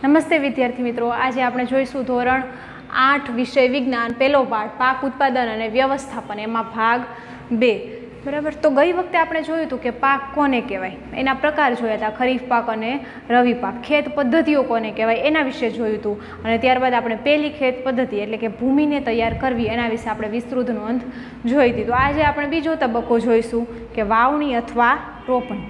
નમસ્તે વિદ્યાર્થી મિત્રો, આજે આપણે જોઈશું ધોરણ 8 વિષય વિજ્ઞાન પહેલો પાઠ પાક ઉત્પાદન અને વ્યવસ્થાપન, એમાં ભાગ 2. બરાબર. તો ગઈ વખતે આપણે જોયું હતું કે પાક કોને કહેવાય, એના પ્રકાર જોયા હતા, ખરીફ પાક અને રવિ પાક. ખેત પદ્ધતિઓ કોને કહેવાય એના વિશે જોયું હતું, અને ત્યારબાદ આપણે પહેલી ખેત પદ્ધતિ એટલે કે ભૂમિને તૈયાર કરવી એના વિશે આપણે વિસ્તૃત નોંધ જોઈ હતી. તો આજે આપણે બીજો તબક્કો જોઈશું કે વાવણી અથવા રોપણ.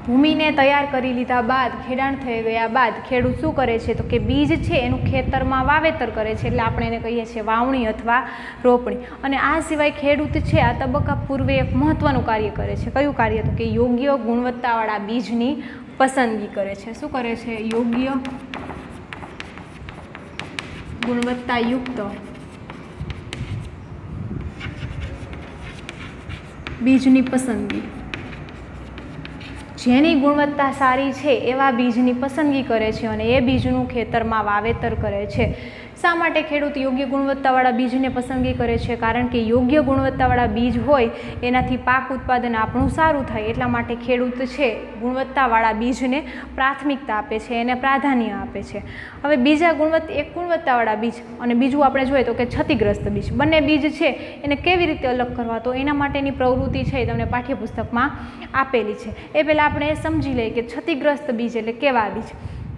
ભૂમિને તૈયાર કરી લીધા બાદ, ખેડાણ થઈ ગયા બાદ ખેડૂત શું કરે છે તો કે બીજ છે એનું ખેતરમાં વાવેતર કરે છે, એટલે આપણે એને કહીએ છીએ વાવણી અથવા રોપણી. અને આ સિવાય ખેડૂત છે આ તબક્કા પૂર્વે એક મહત્વનું કાર્ય કરે છે. કયું કાર્ય? તો કે યોગ્ય ગુણવત્તાવાળા બીજની પસંદગી કરે છે. શું કરે છે? યોગ્ય ગુણવત્તાયુક્ત બીજની પસંદગી. જેની ગુણવત્તા સારી છે એવા બીજની પસંદગી કરે છે અને એ બીજનું ખેતરમાં વાવેતર કરે છે. શા માટે ખેડૂત યોગ્ય ગુણવત્તાવાળા બીજને પસંદગી કરે છે? કારણ કે યોગ્ય ગુણવત્તાવાળા બીજ હોય એનાથી પાક ઉત્પાદન આપણું સારું થાય, એટલા માટે ખેડૂત છે ગુણવત્તાવાળા બીજને પ્રાથમિકતા આપે છે, એને પ્રાધાન્ય આપે છે. હવે બીજા એક ગુણવત્તાવાળા બીજ અને બીજું આપણે જોઈએ તો કે ક્ષતિગ્રસ્ત બીજ. બંને બીજ છે એને કેવી રીતે અલગ કરવા, તો એના માટેની પ્રવૃત્તિ છે એ તમને પાઠ્યપુસ્તકમાં આપેલી છે. એ પહેલાં આપણે એ સમજી લઈએ કે ક્ષતિગ્રસ્ત બીજ એટલે કેવા બીજ.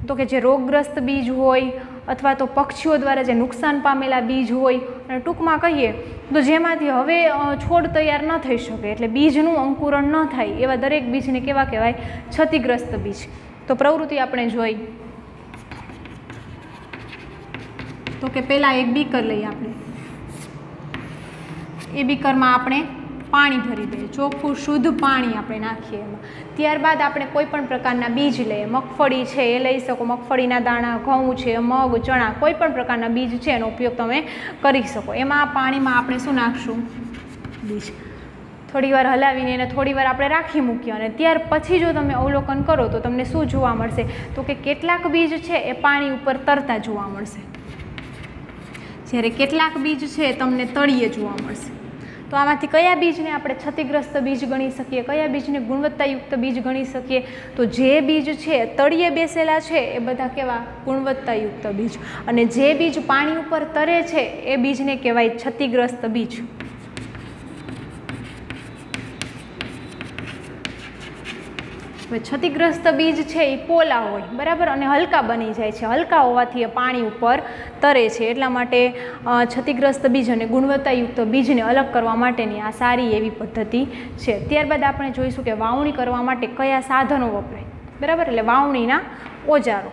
તો કે જે રોગગ્રસ્ત બીજ હોય અથવા તો પક્ષીઓ દ્વારા જે નુકસાન પામેલા બીજ હોય, અને ટૂંકમાં કહીએ તો જેમાંથી હવે છોડ તૈયાર ન થઈ શકે, એટલે બીજનું અંકુરણ ન થાય, એવા દરેક બીજને કેવા કહેવાય? ક્ષતિગ્રસ્ત બીજ. તો પ્રવૃત્તિ આપણે જોઈ તો કે પહેલાં એક બીકર લઈએ આપણે. એ બીકરમાં આપણે પાણી ભરી દઈએ, ચોખ્ખું શુદ્ધ પાણી આપણે નાખીએ એમાં. ત્યારબાદ આપણે કોઈ પણ પ્રકારના બીજ લઈએ. મગફળી છે એ લઈ શકો, મગફળીના દાણા, ઘઉં છે, મગ, ચણા, કોઈ પણ પ્રકારના બીજ છે એનો ઉપયોગ તમે કરી શકો. એમાં પાણીમાં આપણે શું નાખશું? બીજ. થોડી વાર હલાવીને એને થોડી વાર આપણે રાખી મૂકીએ, અને ત્યાર પછી જો તમે અવલોકન કરો તો તમને શું જોવા મળશે? તો કે કેટલાક બીજ છે એ પાણી ઉપર તરતા જોવા મળશે, જ્યારે કેટલાક બીજ છે તમને તળિયે જોવા મળશે. તો આમાંથી કયા બીજને આપણે ક્ષતિગ્રસ્ત બીજ ગણી શકીએ, કયા બીજને ગુણવત્તાયુક્ત બીજ ગણી શકીએ? તો જે બીજ છે તળિયે બેસેલા છે એ બધા કેવા? ગુણવત્તાયુક્ત બીજ. અને જે બીજ પાણી ઉપર તરે છે એ બીજને કહેવાય ક્ષતિગ્રસ્ત બીજ. હવે ક્ષતિગ્રસ્ત બીજ છે એ પોલા હોય, બરાબર, અને હલકા બની જાય છે. હલકા હોવાથી એ પાણી ઉપર તરે છે, એટલા માટે ક્ષતિગ્રસ્ત બીજ અને ગુણવત્તાયુક્ત બીજને અલગ કરવા માટેની આ સારી એવી પદ્ધતિ છે. ત્યારબાદ આપણે જોઈશું કે વાવણી કરવા માટે કયા સાધનો વપરાય, બરાબર, એટલે વાવણીના ઓજારો.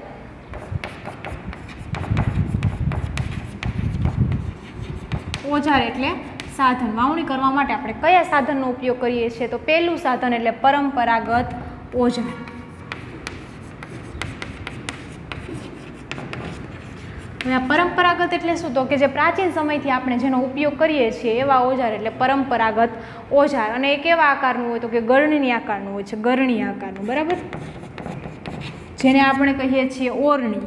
ઓજાર એટલે સાધન. વાવણી કરવા માટે આપણે કયા સાધનનો ઉપયોગ કરીએ છીએ? તો પહેલું સાધન એટલે પરંપરાગત ઓજાર. હવે આ પરંપરાગત એટલે શું? તો કે જે પ્રાચીન સમયથી આપણે જેનો ઉપયોગ કરીએ છીએ એવા ઓજાર એટલે પરંપરાગત ઓજાર. અને એ કેવા આકારનું હોય? તો કે ગરણી આકારનું હોય છે, ગરણી આકારનું, બરાબર, જેને આપણે કહીએ છીએ ઓરણી.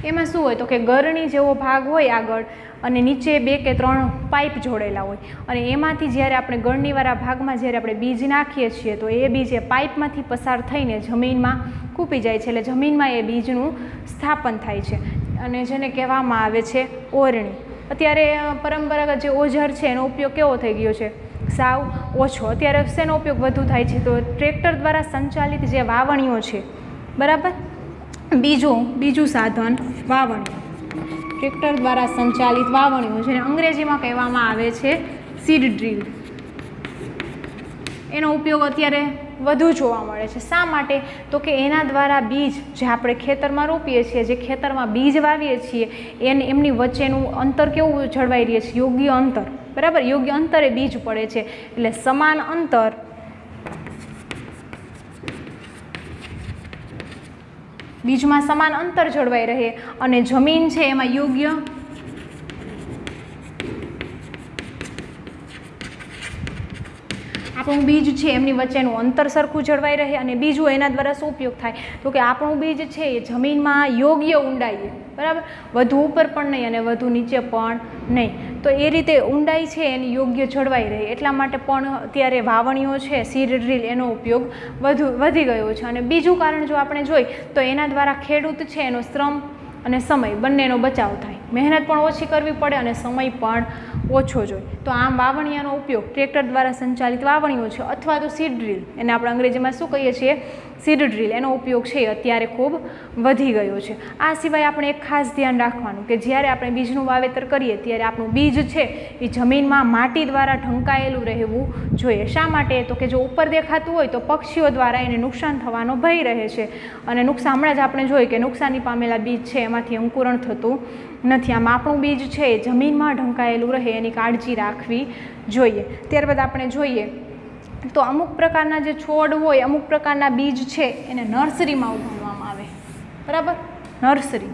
એમાં શું હોય? તો કે ગરણી જેવો ભાગ હોય આગળ, અને નીચે 2 કે 3 પાઇપ જોડેલા હોય, અને એમાંથી જ્યારે આપણે ગરણીવાળા ભાગમાં જ્યારે આપણે બીજ નાખીએ છીએ તો એ બીજ એ પાઇપમાંથી પસાર થઈને જમીનમાં કૂપી જાય છે, એટલે જમીનમાં એ બીજનું સ્થાપન થાય છે, અને જેને કહેવામાં આવે છે ઓરણી. અત્યારે પરંપરાગત જે ઓજાર છે એનો ઉપયોગ કેવો થઈ ગયો છે? સાવ ઓછો. અત્યારે શેનો ઉપયોગ વધુ થાય છે? તો ટ્રેક્ટર દ્વારા સંચાલિત જે વાવણીઓ છે, બરાબર. બીજું સાધન વાવણીઓ. ટ્રેક્ટર દ્વારા સંચાલિત વાવણીઓ, જેને અંગ્રેજીમાં કહેવામાં આવે છે સીડ ડ્રીલ. એનો ઉપયોગ અત્યારે વધુ જોવા મળે છે. શા માટે? તો કે એના દ્વારા બીજ જે આપણે ખેતરમાં રોપીએ છીએ, જે ખેતરમાં બીજ વાવીએ છીએ, એમની વચ્ચેનું અંતર કેવું જળવાઈ રહે છે? યોગ્ય અંતર, બરાબર. યોગ્ય અંતરે બીજ પડે છે, એટલે સમાન અંતર બીજમાં સમાન અંતર જળવાઈ રહે, અને જમીન છે એમાં યોગ્ય આપણું બીજ છે એમની વચ્ચેનું અંતર સરખું જળવાઈ રહે, અને બીજું એના દ્વારા શું ઉપયોગ થાય તો કે આપણું બીજ છે એ જમીનમાં યોગ્ય ઊંડાઈએ, બરાબર, વધુ ઉપર પણ નહીં અને વધુ નીચે પણ નહીં, તો એ રીતે ઊંડાઈ છે એની યોગ્ય જળવાઈ રહે, એટલા માટે પણ અત્યારે વાવણીઓ છે સીડ ડ્રીલ એનો ઉપયોગ વધી ગયો છે. અને બીજું કારણ જો આપણે જોઈ તો એના દ્વારા ખેડૂત છે એનો શ્રમ અને સમય બંનેનો બચાવ થાય, મહેનત પણ ઓછી કરવી પડે અને સમય પણ ઓછો જોઈએ. તો આમ વાવણીયાનો ઉપયોગ ટ્રેક્ટર દ્વારા સંચાલિત વાવણીઓ છે અથવા તો સીડ ડ્રીલ, એને આપણે અંગ્રેજીમાં શું કહીએ છીએ, સીડ ડ્રીલ, એનો ઉપયોગ છે અત્યારે ખૂબ વધી ગયો છે. આ સિવાય આપણે એક ખાસ ધ્યાન રાખવાનું કે જ્યારે આપણે બીજનું વાવેતર કરીએ ત્યારે આપણું બીજ છે એ જમીનમાં માટી દ્વારા ઢંકાયેલું રહેવું જોઈએ. શા માટે તો કે જો ઉપર દેખાતું હોય તો પક્ષીઓ દ્વારા એને નુકસાન થવાનો ભય રહે છે, અને નુકસાન હમણાં જ આપણે જોઈએ કે નુકસાની પામેલા બીજ છે એમાંથી અંકુરણ થતું નથી. આમ આપણું બીજ છે એ જમીનમાં ઢંકાયેલું રહે એની કાળજી રાખવી જોઈએ. ત્યારબાદ આપણે જોઈએ તો અમુક પ્રકારના જે છોડ હોય, અમુક પ્રકારના બીજ છે એને નર્સરીમાં ઉગાડવામાં આવે, બરાબર. નર્સરી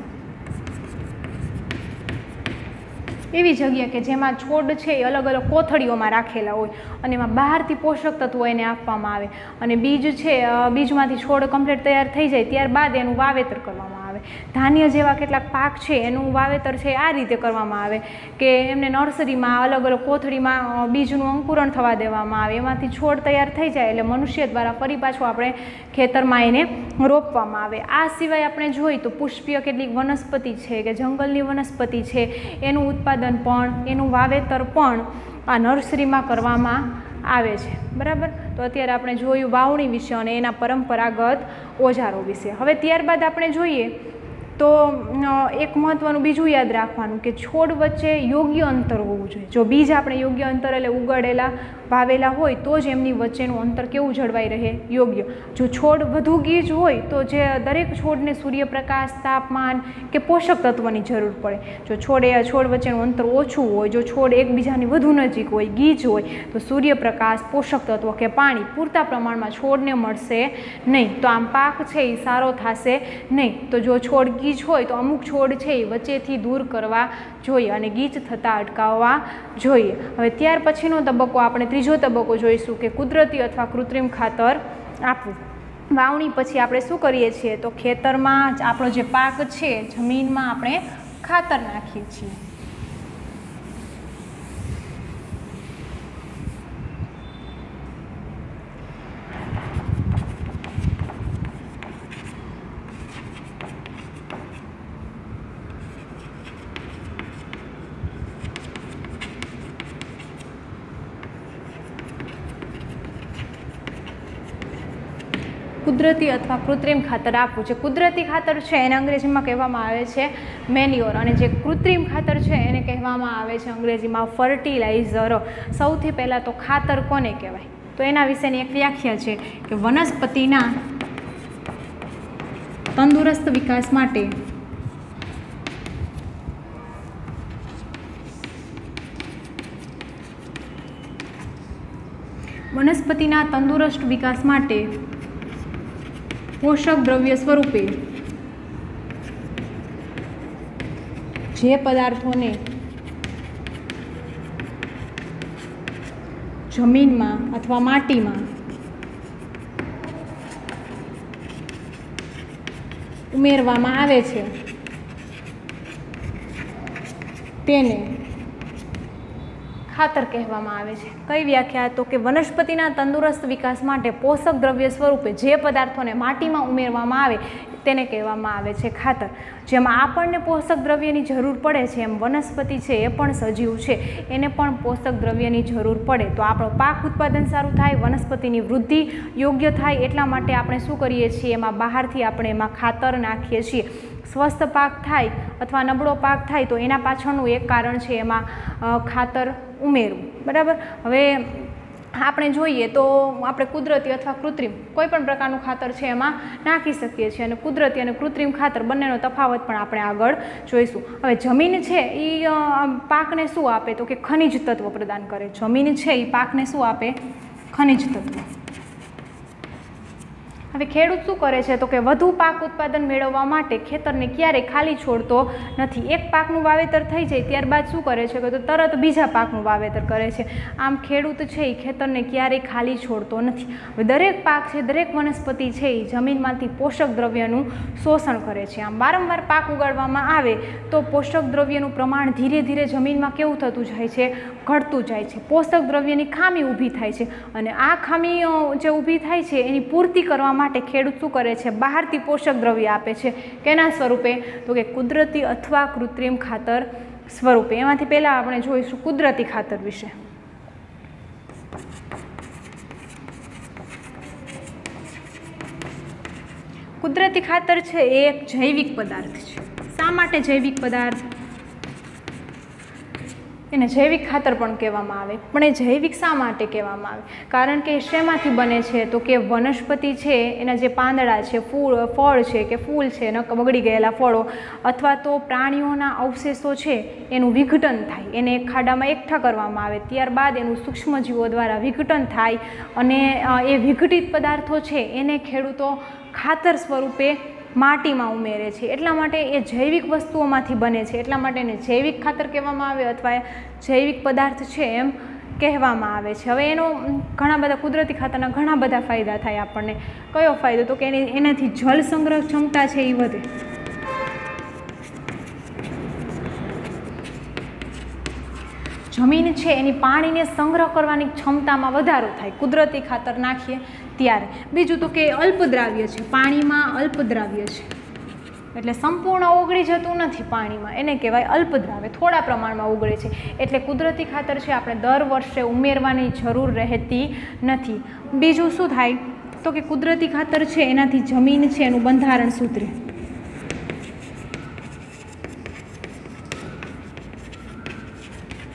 એવી જગ્યા કે જેમાં છોડ છે એ અલગ અલગ કોથળીઓમાં રાખેલા હોય અને એમાં બહારથી પોષક તત્વો એને આપવામાં આવે, અને બીજ છે બીજમાંથી છોડ કમ્પ્લીટ તૈયાર થઈ જાય ત્યારબાદ એનું વાવેતર કરવામાં આવે. ધાન્ય જેવા કેટલાક પાક છે એનું વાવેતર છે આ રીતે કરવામાં આવે કે એમને નર્સરીમાં અલગ અલગ કોથળીમાં બીજનું અંકુરણ થવા દેવામાં આવે, એમાંથી છોડ તૈયાર થઈ જાય એટલે મનુષ્ય દ્વારા ફરી પાછું આપણે ખેતરમાં એને રોપવામાં આવે. આ સિવાય આપણે જોઈએ તો પુષ્પીય કેટલીક વનસ્પતિ છે કે જંગલની વનસ્પતિ છે એનું ઉત્પાદન પણ, એનું વાવેતર પણ આ નર્સરીમાં કરવામાં આવે છે, બરાબર. તો અત્યારે આપણે જોયું વાવણી વિશે અને એના પરંપરાગત ઓજારો વિશે. હવે ત્યારબાદ આપણે જોઈએ તો એક મહત્ત્વનું બીજું યાદ રાખવાનું કે છોડ વચ્ચે યોગ્ય અંતર હોવું જોઈએ. જો બીજ આપણે યોગ્ય અંતર એટલે ઉગાડેલા વાવેલા હોય તો જ એમની વચ્ચેનું અંતર કેવું જળવાઈ રહે, યોગ્ય. જો છોડ વધુ ગીચ હોય તો જે દરેક છોડને સૂર્યપ્રકાશ, તાપમાન કે પોષક તત્વની જરૂર પડે. જો છોડ વચ્ચેનું અંતર ઓછું હોય, જો છોડ એકબીજાની વધુ નજીક હોય, ગીચ હોય, તો સૂર્યપ્રકાશ, પોષક તત્વો કે પાણી પૂરતા પ્રમાણમાં છોડને મળશે નહીં, તો આમ પાક છે એ સારો થશે નહીં. તો જો છોડ ગીચ હોય તો અમુક છોડ છે એ વચ્ચેથી દૂર કરવા જોઈએ અને ગીચ થતાં અટકાવવા જોઈએ. હવે ત્યાર પછીનો તબક્કો આપણે ત્રીજો તબક્કો જોઈશું કે કુદરતી અથવા કૃત્રિમ ખાતર આપવું. વાવણી પછી આપણે શું કરીએ છીએ તો ખેતરમાં આપણો જે પાક છે જમીનમાં આપણે ખાતર નાખીએ છીએ. કુદરતી અથવા કૃત્રિમ ખાતર આપવું. જે કુદરતી ખાતર છે એને અંગ્રેજીમાં કહેવામાં આવે છે મેન્યોર, અને જે કૃત્રિમ ખાતર છે એને કહેવામાં આવે છે અંગ્રેજીમાં ફર્ટિલાઇઝર. સૌથી પહેલાં તો ખાતર કોને કહેવાય તો એના વિશેની એક વ્યાખ્યા છે કે વનસ્પતિના તંદુરસ્ત વિકાસ માટે પોષક દ્રવ્ય સ્વરૂપે જે પદાર્થોને જમીનમાં અથવા માટીમાં ઉમેરવામાં આવે છે તેને ખાતર કહેવામાં આવે છે. કઈ વ્યાખ્યા તો કે વનસ્પતિના તંદુરસ્ત વિકાસ માટે પોષક દ્રવ્ય સ્વરૂપે જે પદાર્થોને માટીમાં ઉમેરવામાં આવે તેને કહેવામાં આવે છે ખાતર. જેમાં આપણને પોષક દ્રવ્યની જરૂર પડે છે એમ વનસ્પતિ છે એ પણ સજીવ છે, એને પણ પોષક દ્રવ્યની જરૂર પડે તો આપણો પાક ઉત્પાદન સારું થાય, વનસ્પતિની વૃદ્ધિ યોગ્ય થાય, એટલા માટે આપણે શું કરીએ છીએ એમાં બહારથી આપણે એમાં ખાતર નાખીએ છીએ. સ્વસ્થ પાક થાય અથવા નબળો પાક થાય તો એના પાછળનું એક કારણ છે એમાં ખાતર ઉમેરવું, બરાબર. હવે આપણે જોઈએ તો આપણે કુદરતી અથવા કૃત્રિમ કોઈ પણ પ્રકારનું ખાતર છે એમાં નાખી શકીએ છીએ, અને કુદરતી અને કૃત્રિમ ખાતર બંનેનો તફાવત પણ આપણે આગળ જોઈશું. હવે જમીન છે એ પાકને શું આપે તો કે ખનિજ તત્વ પ્રદાન કરે. જમીન છે એ પાકને શું આપે? ખનિજ તત્વ. હવે ખેડૂત શું કરે છે તો કે વધુ પાક ઉત્પાદન મેળવવા માટે ખેતરને ક્યારેય ખાલી છોડતો નથી. એક પાકનું વાવેતર થઈ જાય ત્યારબાદ શું કરે છે કે તો તરત બીજા પાકનું વાવેતર કરે છે. આમ ખેડૂત છે એ ખેતરને ક્યારેય ખાલી છોડતો નથી. હવે દરેક પાક છે, દરેક વનસ્પતિ છે એ જમીનમાંથી પોષક દ્રવ્યનું શોષણ કરે છે. આમ વારંવાર પાક ઉગાડવામાં આવે તો પોષક દ્રવ્યનું પ્રમાણ ધીરે ધીરે જમીનમાં કેવું થતું જાય છે, ઘટતું જાય છે. પોષક દ્રવ્યની ખામી ઊભી થાય છે અને આ ખામી જે ઊભી થાય છે એની પૂર્તિ કરવા માટે ખેડૂત શું કરે છે, બહારથી પોષક દ્રવ્ય આપે છે. કેના સ્વરૂપે તો કે કુદરતી અથવા કૃત્રિમ ખાતર સ્વરૂપે. એમાંથી પહેલાં આપણે જોઈશું કુદરતી ખાતર વિશે. કુદરતી ખાતર છે એ એક જૈવિક પદાર્થ છે. શા માટે જૈવિક પદાર્થ? એને જૈવિક ખાતર પણ કહેવામાં આવે. પણ એ જૈવિક શા માટે કહેવામાં આવે? કારણ કે શેમાંથી બને છે તો કે વનસ્પતિ છે એના જે પાંદડા છે, ફળ છે કે ફૂલ છે, બગડી ગયેલા ફળો અથવા તો પ્રાણીઓના અવશેષો છે એનું વિઘટન થાય, એને એક ખાડામાં એકઠા કરવામાં આવે, ત્યારબાદ એનું સૂક્ષ્મજીવો દ્વારા વિઘટન થાય અને એ વિઘટિત પદાર્થો છે એને ખેડૂતો ખાતર સ્વરૂપે માટીમાં ઉમેરે છે. એટલા માટે એ જૈવિક વસ્તુઓમાંથી બને છે, એટલા માટે એને જૈવિક ખાતર કહેવામાં આવે અથવા જૈવિક પદાર્થ છે એમ કહેવામાં આવે છે. હવે એનો ઘણા બધા કુદરતી ખાતરના ઘણા બધા ફાયદા થાય આપણને. કયો ફાયદો તો કે એનાથી જળ સંગ્રહ ક્ષમતા છે એ વધે. જમીન છે એની પાણીને સંગ્રહ કરવાની ક્ષમતામાં વધારો થાય કુદરતી ખાતર નાખીએ ત્યારે. બીજું તો કે અલ્પદ્રાવ્ય છે, પાણીમાં અલ્પદ્રાવ્ય છે એટલે સંપૂર્ણ ઓગળી જતું નથી પાણીમાં, એને કહેવાય અલ્પદ્રાવ્ય, થોડા પ્રમાણમાં ઓગળે છે. એટલે કુદરતી ખાતર છે આપણે દર વર્ષે ઉમેરવાની જરૂર રહેતી નથી. બીજું શું થાય તો કે કુદરતી ખાતર છે એનાથી જમીન છે એનું બંધારણ સુધરે.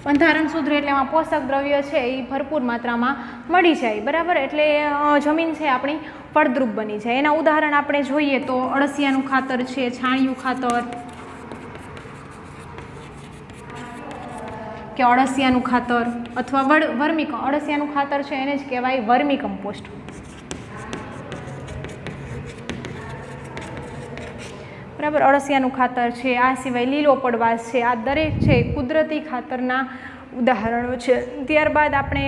બંધારણ સુધરે એટલે એમાં પોષક દ્રવ્ય છે એ ભરપૂર માત્રામાં મળી જાય, બરાબર. એટલે જમીન છે આપણી ફળદ્રુપ બની જાય. એના ઉદાહરણ આપણે જોઈએ તો અળસિયાનું ખાતર છે, છાણિયું ખાતર કે અળસિયાનું ખાતર અથવા અળસિયાનું ખાતર છે એને જ કહેવાય વર્મી કમ્પોસ્ટ. બરાબર, અળસિયાનું ખાતર છે, આ સિવાય લીલો પડવાશ છે, આ દરેક છે કુદરતી ખાતરના ઉદાહરણો છે. ત્યારબાદ આપણે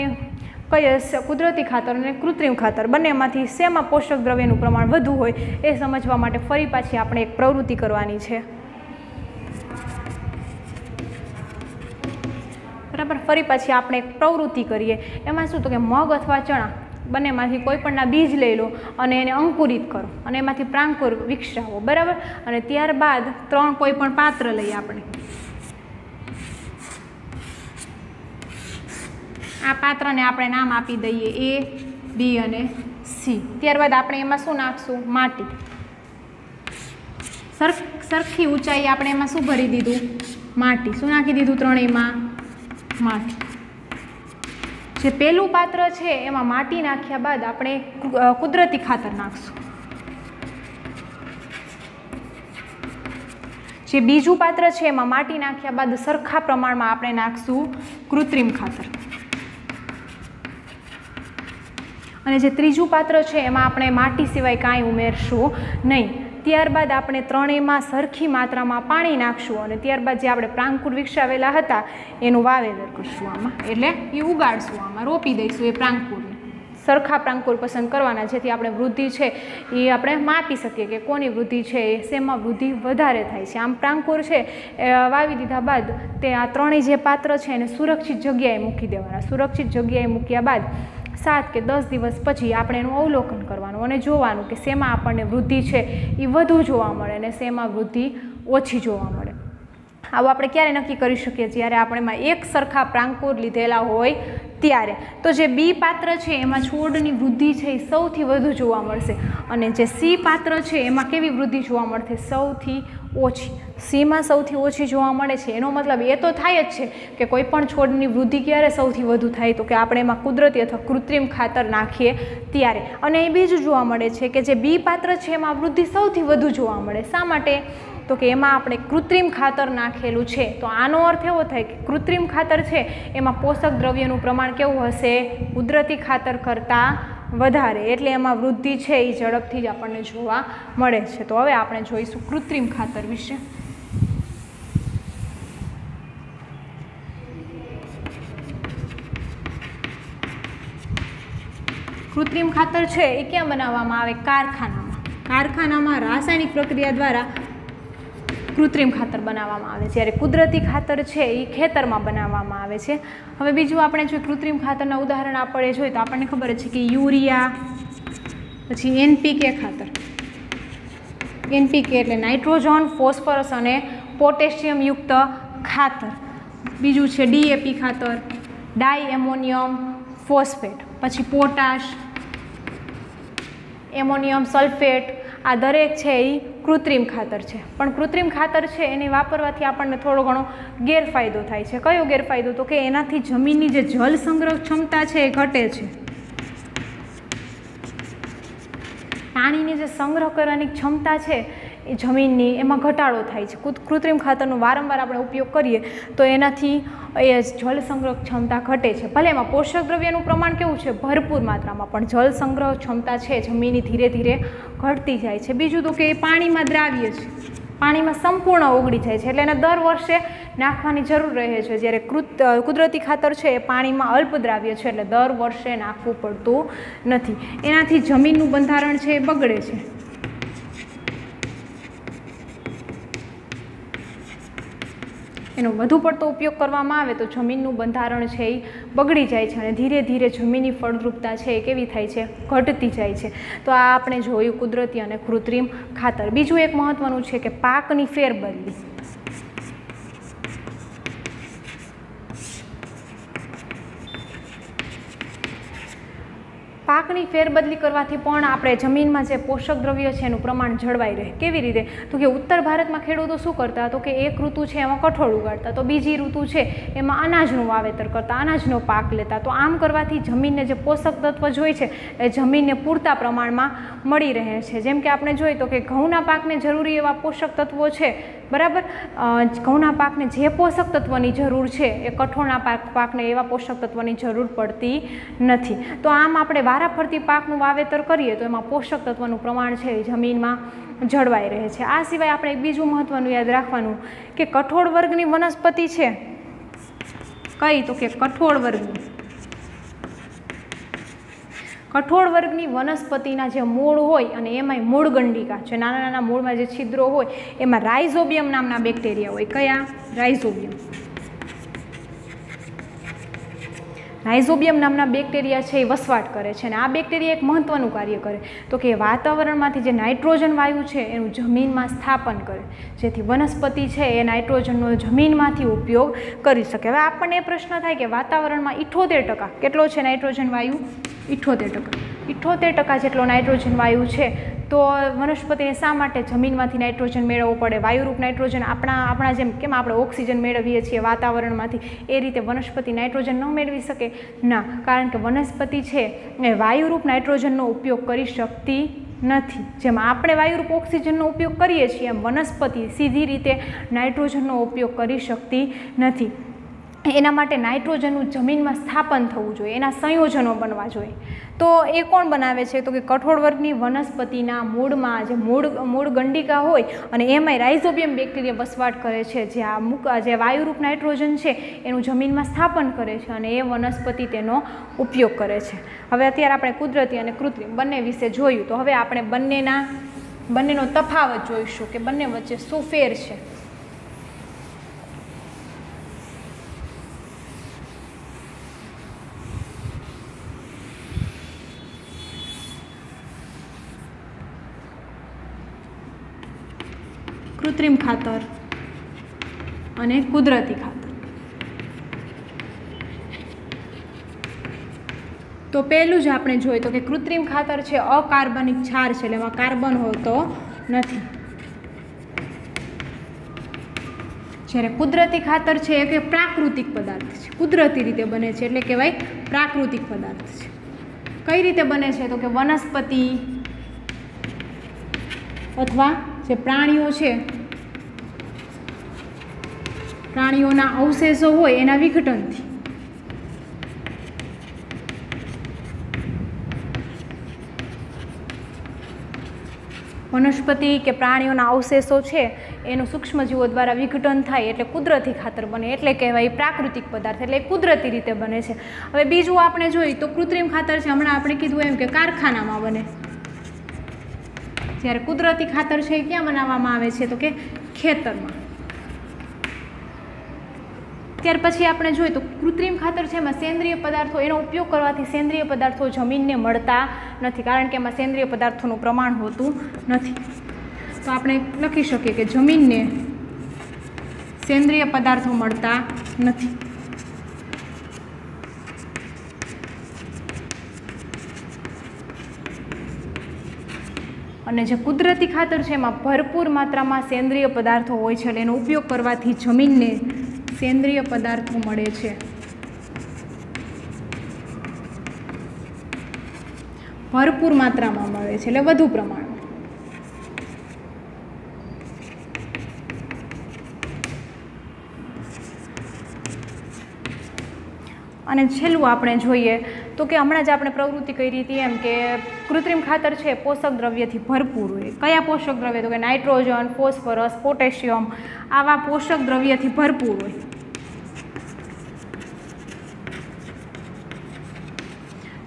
કહીએ કુદરતી ખાતર અને કૃત્રિમ ખાતર બંનેમાંથી શેમાં પોષક દ્રવ્યનું પ્રમાણ વધુ હોય એ સમજવા માટે ફરી પાછી આપણે એક પ્રવૃત્તિ કરવાની છે. બરાબર, ફરી પાછી આપણે એક પ્રવૃત્તિ કરીએ. એમાં શું તો કે મગ અથવા ચણા બંનેમાંથી કોઈ પણના બીજ લઈ લો અને એને અંકુરિત કરો અને એમાંથી પ્રાંકુર વિકસાવો, બરાબર. અને ત્યારબાદ 3 કોઈ પણ પાત્ર લઈએ આપણે. આ પાત્રને આપણે નામ આપી દઈએ A, B અને C. ત્યારબાદ આપણે એમાં શું નાખશું? માટી. સરખી ઊંચાઈ આપણે એમાં શું ભરી દીધું? માટી. શું નાખી દીધું? ત્રણેયમાં માટી. જે પહેલું પાત્ર છે એમાં માટી નાખ્યા બાદ આપણે કુદરતી ખાતર નાખશું. જે બીજું પાત્ર છે એમાં માટી નાખ્યા બાદ સરખા પ્રમાણમાં આપણે નાખશું કૃત્રિમ ખાતર. અને જે ત્રીજું પાત્ર છે એમાં આપણે માટી સિવાય કાંઈ ઉમેરશું નહીં. ત્યારબાદ આપણે ત્રણેયમાં સરખી માત્રામાં પાણી નાખશું અને ત્યારબાદ જે આપણે પ્રાંકુર વિકસાવેલા હતા એનું વાવેતર કરશું આમાં, એટલે એ ઉગાડશું, આમાં રોપી દઈશું એ પ્રાંકુરને. સરખા પ્રાંકુર પસંદ કરવાના જેથી આપણે વૃદ્ધિ છે એ આપણે માપી શકીએ કે કોની વૃદ્ધિ છે એ શેમાં વૃદ્ધિ વધારે થાય છે. આમ પ્રાંકુર છે એ વાવી દીધા બાદ તે આ ત્રણેય જે પાત્ર છે એને સુરક્ષિત જગ્યાએ મૂકી દેવાના. સુરક્ષિત જગ્યાએ મૂક્યા બાદ 7 કે 10 દિવસ પછી આપણે એનું અવલોકન કરવાનું અને જોવાનું કે શેમાં આપણને વૃદ્ધિ છે એ વધુ જોવા મળે અને શેમાં વૃદ્ધિ ઓછી જોવા મળે. આવું આપણે ક્યારે નક્કી કરી શકીએ? જ્યારે આપણે એમાં એક સરખા પ્રાંકુર લીધેલા હોય ત્યારે. તો જે B પાત્ર છે એમાં છોડની વૃદ્ધિ છે એ સૌથી વધુ જોવા મળશે અને જે C પાત્ર છે એમાં કેવી વૃદ્ધિ જોવા મળશે? સૌથી ઓછી. Cમાં સૌથી ઓછી જોવા મળે છે. એનો મતલબ એ તો થાય જ છે કે કોઈ પણ છોડની વૃદ્ધિ ક્યારે સૌથી વધુ થાય તો કે આપણે એમાં કુદરતી અથવા કૃત્રિમ ખાતર નાખીએ ત્યારે. અને એ બીજું જોવા મળે છે કે જે B પાત્ર છે એમાં વૃદ્ધિ સૌથી વધુ જોવા મળે. શા માટે? તો કે એમાં આપણે કૃત્રિમ ખાતર નાખેલું છે. તો આનો અર્થ એવો થાય કે કૃત્રિમ ખાતર છે એમાં પોષક દ્રવ્યનું પ્રમાણ કેવું હશે? કુદરતી ખાતર કરતાં વધારે, એટલે એમાં વૃદ્ધિ છે એ ઝડપથી જ આપણને જોવા મળે છે. તો હવે આપણે જોઈશું કૃત્રિમ ખાતર વિશે. કૃત્રિમ ખાતર છે એ ક્યાં બનાવવામાં આવે? કારખાનામાં રાસાયણિક પ્રક્રિયા દ્વારા કૃત્રિમ ખાતર બનાવવામાં આવે છે. જ્યારે કુદરતી ખાતર છે એ ખેતરમાં બનાવવામાં આવે છે. હવે બીજું આપણે જો કૃત્રિમ ખાતરના ઉદાહરણ આપણે જોઈએ તો આપણને ખબર છે કે યુરિયા, પછી એનપીકે ખાતર. એનપીકે એટલે નાઇટ્રોજન, ફોસ્ફરસ અને પોટેશિયમ યુક્ત ખાતર. બીજું છે ડીએપી ખાતર, ડાઈ એમોનિયમ ફોસ્ફેટ, પછી પોટાશ, એમોનિયમ સલ્ફેટ. આ દરેક છે એ કૃત્રિમ ખાતર છે. પણ કૃત્રિમ ખાતર છે એને વાપરવાથી આપણને થોડો ઘણો ગેરફાયદો થાય છે. કયો ગેરફાયદો? તો કે એનાથી જમીનની જે જળ સંગ્રહ ક્ષમતા છે એ ઘટે છે. પાણીની જે સંગ્રહ કરવાની ક્ષમતા છે એ જમીનની એમાં ઘટાડો થાય છે. કૃત્રિમ ખાતરનો વારંવાર આપણે ઉપયોગ કરીએ તો એનાથી એ જળ સંગ્રહ ક્ષમતા ઘટે છે. ભલે એમાં પોષક દ્રવ્યનું પ્રમાણ કેવું છે? ભરપૂર માત્રામાં, પણ જળ સંગ્રહ ક્ષમતા છે જમીનની ધીરે ધીરે ઘટતી જાય છે. બીજું તો કે એ પાણીમાં દ્રાવ્ય છે, પાણીમાં સંપૂર્ણ ઓગળી જાય છે, એટલે એને દર વર્ષે નાખવાની જરૂર રહે છે. જ્યારે કુદરતી ખાતર છે એ પાણીમાં અલ્પ દ્રાવ્ય છે, એટલે દર વર્ષે નાખવું પડતું નથી. એનાથી જમીનનું બંધારણ છે એ બગડે છે. એનો વધુ પડતો ઉપયોગ કરવામાં આવે તો જમીનનું બંધારણ છે એ બગડી જાય છે અને ધીરે ધીરે જમીનની ફળદ્રુપતા છે એ કેવી થાય છે? ઘટતી જાય છે. તો આ આપણે જોયું કુદરતી અને કૃત્રિમ ખાતર. બીજું એક મહત્વનું છે કે પાકની ફેરબદલી. પાકની ફેરબદલી કરવાથી પણ આપણે જમીનમાં જે પોષક દ્રવ્ય છે એનું પ્રમાણ જળવાઈ રહે. કેવી રીતે? તો કે ઉત્તર ભારતમાં ખેડૂતો શું કરતા? તો કે એક ઋતુ છે એમાં કઠોળ ઉગાડતા, તો બીજી ઋતુ છે એમાં અનાજનું વાવેતર કરતા, અનાજનો પાક લેતા. તો આમ કરવાથી જમીનને જે પોષક તત્વ જોઈએ છે એ જમીનને પૂરતા પ્રમાણમાં મળી રહે છે. જેમ કે આપણે જોઈએ તો કે ઘઉંના પાકને જરૂરી એવા પોષક તત્વો છે, બરાબર. ઘઉંના પાકને જે પોષક તત્વની જરૂર છે એ કઠોળના પાકને એવા પોષક તત્વની જરૂર પડતી નથી. તો આમ આપણે વારાફરતી પાકનું વાવેતર કરીએ તો એમાં પોષક તત્વનું પ્રમાણ છે એ જમીનમાં જળવાઈ રહે છે. આ સિવાય આપણે એક બીજું મહત્વનું યાદ રાખવાનું કે કઠોળ વર્ગની વનસ્પતિ છે કઈ? તો કે કઠોળ વર્ગની વનસ્પતિના જે મૂળ હોય અને એમાંય મૂળ ગંડિકા, જે નાના નાના મૂળમાં જે છિદ્રો હોય એમાં રાઇઝોબિયમ નામના બેક્ટેરિયા હોય. કયા? રાઇઝોબિયમ નામના બેક્ટેરિયા છે એ વસવાટ કરે છે અને આ બેક્ટેરિયા એક મહત્વનું કાર્ય કરે તો કે વાતાવરણમાંથી જે નાઇટ્રોજન વાયુ છે એનું જમીનમાં સ્થાપન કરે, જેથી વનસ્પતિ છે એ નાઇટ્રોજનનો જમીનમાંથી ઉપયોગ કરી શકે. હવે આપણને એ પ્રશ્ન થાય કે વાતાવરણમાં 78% કેટલો છે નાઇટ્રોજન વાયુ? 78% જેટલો નાઇટ્રોજન વાયુ છે. તો વનસ્પતિને શા માટે જમીનમાંથી નાઇટ્રોજન મેળવવો પડે? વાયુરૂપ નાઇટ્રોજન આપણા જેમ કેમ આપણે ઓક્સિજન મેળવીએ છીએ વાતાવરણમાંથી, એ રીતે વનસ્પતિ નાઇટ્રોજન ન મેળવી શકે? ના, કારણ કે વનસ્પતિ છે એ વાયુરૂપ નાઇટ્રોજનનો ઉપયોગ કરી શકતી નથી. જેમ આપણે વાયુરૂપ ઓક્સિજનનો ઉપયોગ કરીએ છીએ એમ વનસ્પતિ સીધી રીતે નાઇટ્રોજનનો ઉપયોગ કરી શકતી નથી. એના માટે નાઇટ્રોજનનું જમીનમાં સ્થાપન થવું જોઈએ, એના સંયોજનો બનવા જોઈએ. તો એ કોણ બનાવે છે? તો કે કઠોળ વર્ગની વનસ્પતિના મૂળમાં જે મૂળ ગંડિકા હોય અને એમાંય રાઇઝોબિયમ બેક્ટેરિયા વસવાટ કરે છે, જે વાયુરૂપ નાઇટ્રોજન છે એનું જમીનમાં સ્થાપન કરે છે અને એ વનસ્પતિ તેનો ઉપયોગ કરે છે. હવે અત્યારે આપણે કુદરતી અને કૃત્રિમ બંને વિશે જોયું, તો હવે આપણે બંનેનો તફાવત જોઈશું કે બંને વચ્ચે શું ફેર છે. કૃત્રિમ ખાતર અને કુદરતી ખાતર. તો પહેલું જ આપણે જોઈએ તો કે કૃત્રિમ ખાતર છે અકાર્બનિક ક્ષાર છે, એટલે એમાં કાર્બન હોતો નથી. જ્યારે કુદરતી ખાતર છે એ પ્રાકૃતિક પદાર્થ છે, કુદરતી રીતે બને છે એટલે કહેવાય પ્રાકૃતિક પદાર્થ છે. કઈ રીતે બને છે? તો કે વનસ્પતિ અથવા જે પ્રાણીઓ છે, પ્રાણીઓના અવશેષો હોય એના વિઘટનથી. વનસ્પતિ કે પ્રાણીઓના અવશેષો છે એનું સૂક્ષ્મજીવો દ્વારા વિઘટન થાય એટલે કુદરતી ખાતર બને, એટલે કહેવાય પ્રાકૃતિક પદાર્થ, એટલે કુદરતી રીતે બને છે. હવે બીજું આપણે જોઈએ તો કૃત્રિમ ખાતર છે, હમણાં આપણે કીધું એમ કે કારખાનામાં બને, જ્યારે કુદરતી ખાતર છે એ ક્યાં બનાવવામાં આવે છે તો કે ખેતરમાં. ત્યાર પછી આપણે જોઈએ તો કૃત્રિમ ખાતર છે એમાં સેન્દ્રિય પદાર્થો, એનો ઉપયોગ કરવાથી સેન્દ્રિય પદાર્થો જમીનને મળતા નથી, કારણ કે એમાં સેન્દ્રિય પદાર્થોનું પ્રમાણ હોતું નથી. તો આપણે લખી શકીએ કે જમીનને સેન્દ્રિય પદાર્થો મળતા નથી. અને જે કુદરતી ખાતર છે એમાં ભરપૂર માત્રામાં સેન્દ્રિય પદાર્થો હોય છે, એટલે એનો ઉપયોગ કરવાથી જમીનને સેન્દ્રિય પદાર્થો મળે છે. ભરપૂર માત્રામાં મળે છે, એટલે વધુ પ્રમાણમાં. અને છેલ્લું આપણે જોઈએ તો કે હમણાં જ આપણે પ્રવૃત્તિ કરી હતી એમ કે કૃત્રિમ ખાતર છે પોષક દ્રવ્યથી ભરપૂર હોય. કયા પોષક દ્રવ્ય તો કે નાઇટ્રોજન, ફોસ્ફરસ, પોટેશિયમ, આવા પોષક દ્રવ્યથી ભરપૂર હોય.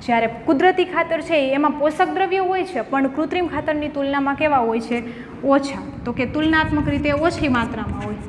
જ્યારે કુદરતી ખાતર છે એમાં પોષક દ્રવ્યો હોય છે પણ કૃત્રિમ ખાતરની તુલનામાં કેવા હોય છે? ઓછા, તો કે તુલનાત્મક રીતે ઓછી માત્રામાં હોય.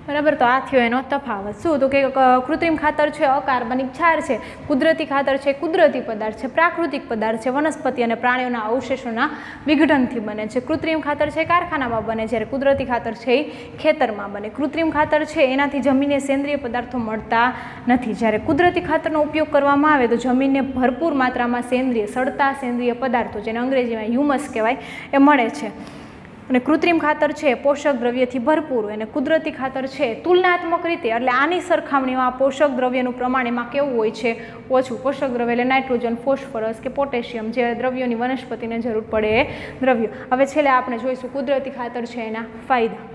બરાબર, તો આ થયો એનો તફાવત. શું તો કે કૃત્રિમ ખાતર છે અકાર્બનિક ક્ષાર છે, કુદરતી ખાતર છે કુદરતી પદાર્થ છે, પ્રાકૃતિક પદાર્થ છે, વનસ્પતિ અને પ્રાણીઓના અવશેષોના વિઘટનથી બને છે. કૃત્રિમ ખાતર છે કારખાનામાં બને, જ્યારે કુદરતી ખાતર છે એ ખેતરમાં બને. કૃત્રિમ ખાતર છે એનાથી જમીનને સેન્દ્રિય પદાર્થો મળતા નથી, જ્યારે કુદરતી ખાતરનો ઉપયોગ કરવામાં આવે તો જમીનને ભરપૂર માત્રામાં સેન્દ્રિય સડતા સેન્દ્રિય પદાર્થો, જેને અંગ્રેજીમાં હ્યુમસ કહેવાય, એ મળે છે. અને કૃત્રિમ ખાતર છે પોષક દ્રવ્યથી ભરપૂર હોય અને કુદરતી ખાતર છે તુલનાત્મક રીતે, એટલે આની સરખામણીમાં પોષક દ્રવ્યનું પ્રમાણ એમાં કેવું હોય છે? ઓછું. પોષક દ્રવ્ય એટલે નાઇટ્રોજન, ફોસ્ફરસ કે પોટેશિયમ, જે દ્રવ્યોની વનસ્પતિને જરૂર પડે એ દ્રવ્યો. હવે છેલ્લે આપણે જોઈશું કુદરતી ખાતર છે એના ફાયદા.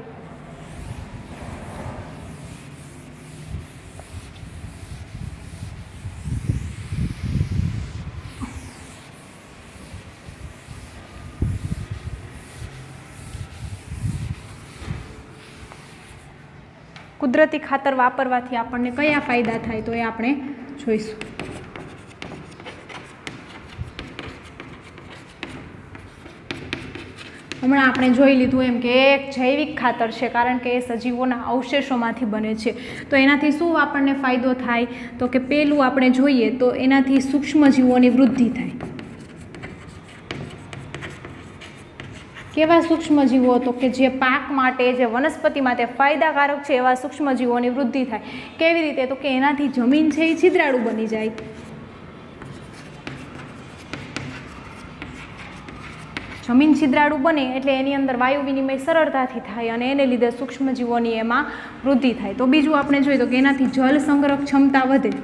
કુદરતી ખાતર વાપરવાથી આપણને કયા ફાયદા થાય તો એ આપણે જોઈશું. હમણાં આપણે જોઈ લીધું એમ કે એક જૈવિક ખાતર છે, કારણ કે એ સજીવોના અવશેષોમાંથી બને છે. તો એનાથી શું આપણને ફાયદો થાય તો કે પહેલું આપણે જોઈએ તો એનાથી સૂક્ષ્મજીવોની વૃદ્ધિ થાય. કેવા સૂક્ષ્મજીવો? તો કે જે પાક માટે, જે વનસ્પતિ માટે ફાયદાકારક છે એવા સૂક્ષ્મજીવોની વૃદ્ધિ થાય. કેવી રીતે? તો કે એનાથી જમીન છે એ છિદ્રાળુ બની જાય. જમીન છિદ્રાળુ બને એટલે એની અંદર વાયુ વિનિમય સરળતાથી થાય અને એને લીધે સૂક્ષ્મજીવોની એમાં વૃદ્ધિ થાય. તો બીજું આપણે જોઈએ તો કે એનાથી જળ સંગ્રહ ક્ષમતા વધે.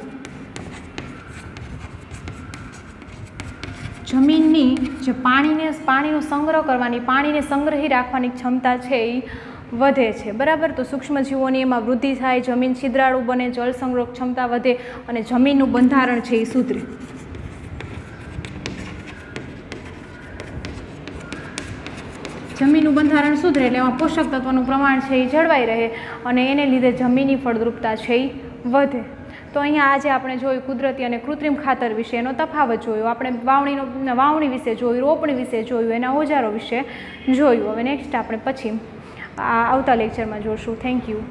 જમીનની જે પાણીનો સંગ્રહ કરવાની, પાણીને સંગ્રહી રાખવાની ક્ષમતા છે એ વધે છે. બરાબર, તો સૂક્ષ્મજીવોની એમાં વૃદ્ધિ થાય, જમીન છિદ્રાળુ બને, જળ સંગ્રહ ક્ષમતા વધે અને જમીનનું બંધારણ છે એ સુધરે. જમીનનું બંધારણ સુધરે એટલે એમાં પોષક તત્વોનું પ્રમાણ છે એ જળવાઈ રહે અને એને લીધે જમીનની ફળદ્રુપતા છે એ વધે. તો અહીંયા આજે આપણે જોયું કુદરતી અને કૃત્રિમ ખાતર વિશે, એનો તફાવત જોયો. આપણે વાવણી વિશે જોયું, રોપણી વિશે જોયું, એના ઓજારો વિશે જોયું. હવે નેક્સ્ટ આપણે પછી આવતા લેક્ચરમાં જોઈશું. Thank you.